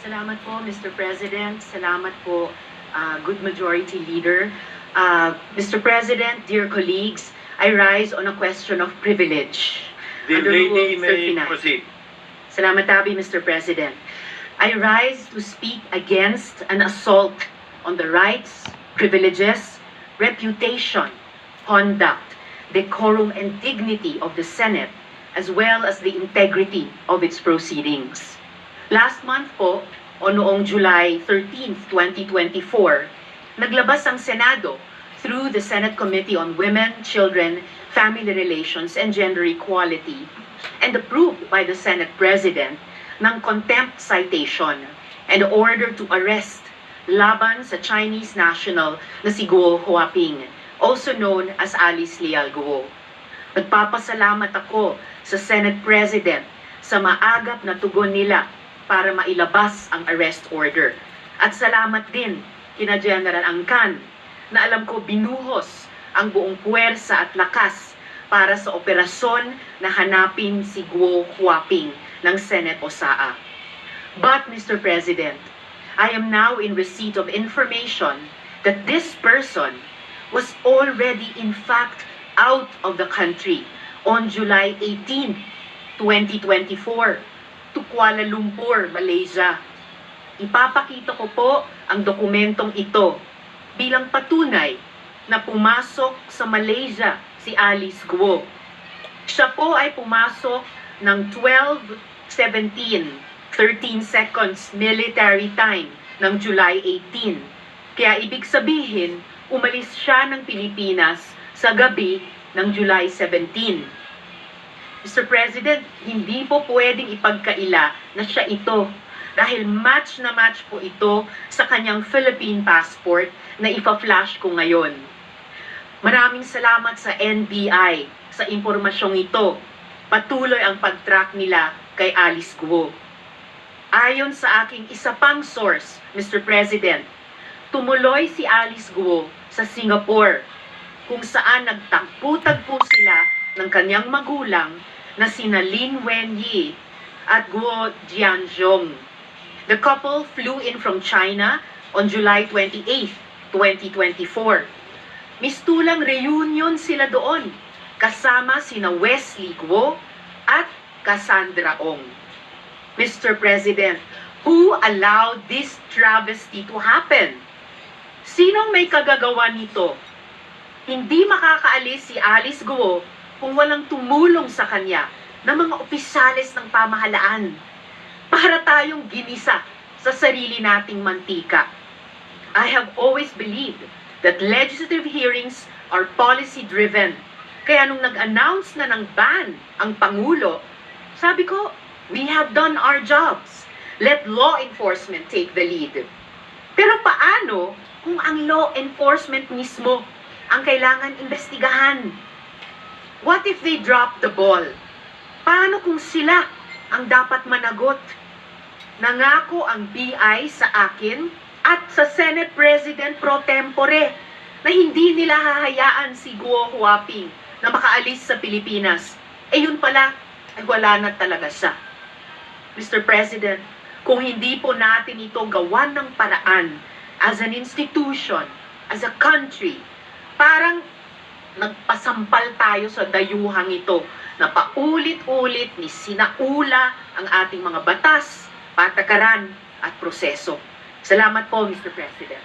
Salamat po, Mr. President. Salamat po, good majority leader. Mr. President, dear colleagues, I rise on a question of privilege. The Under lady Rule may 39. proceed. Salamat tabi, Mr. President. I rise to speak against an assault on the rights, privileges, reputation, conduct, decorum, and dignity of the Senate, as well as the integrity of its proceedings. Last month po, o noong July 13, 2024, naglabas ang Senado through the Senate Committee on Women, Children, Family Relations, and Gender Equality and approved by the Senate President ng contempt citation and order to arrest laban sa Chinese national na si Guo Huaping, also known as Alice Leal Guo. Nagpapasalamat ako sa Senate President sa maagap na tugon nila para mailabas ang arrest order. At salamat din kina General Angkan na alam ko binuhos ang buong puwersa at lakas para sa operasyon na hanapin si Guo Huaping ng Senate OSAA. But Mr. President, I am now in receipt of information that this person was already in fact out of the country on July 18, 2024 to Kuala Lumpur, Malaysia. Ipapakita ko po ang dokumentong ito bilang patunay na pumasok sa Malaysia si Alice Guo. Siya po ay pumasok ng 12:17, 13 seconds military time ng July 18. Kaya ibig sabihin, umalis siya ng Pilipinas sa gabi ng July 17. Mr. President, hindi po pwedeng ipagkaila na siya ito dahil match na match po ito sa kanyang Philippine passport na ipa-flash ko ngayon. Maraming salamat sa NBI sa impormasyong ito. Patuloy ang pag-track nila kay Alice Guo. Ayon sa aking isa pang source, Mr. President, tumuloy si Alice Guo sa Singapore kung saan nagtagpo-tagpo sila ng kanyang magulang na sina Lin Wenyi at Guo Jianzhong. The couple flew in from China on July 28, 2024. Mistulang reunion sila doon kasama sina Wesley Guo at Cassandra Ong. Mr. President, who allowed this travesty to happen? Sinong may kagagawa nito? Hindi makakaalis si Alice Guo kung walang tumulong sa kanya ng mga opisyales ng pamahalaan para tayong ginisa sa sarili nating mantika. I have always believed that legislative hearings are policy-driven. Kaya nung nag-announce na ng ban ang Pangulo, sabi ko, we have done our jobs. Let law enforcement take the lead. Pero paano kung ang law enforcement mismo ang kailangan investigahan? What if they drop the ball? Paano kung sila ang dapat managot? Nangako ang BI sa akin at sa Senate President pro tempore na hindi nila hahayaan si Guo Huaping na makaalis sa Pilipinas. Eh yun pala, ay wala na talaga siya. Mr. President, kung hindi po natin ito gawan ng paraan as an institution, as a country, parang nagpasampal tayo sa dayuhang ito na paulit-ulit ni sinaula ang ating mga batas, patakaran at proseso. Salamat po, Mr. President.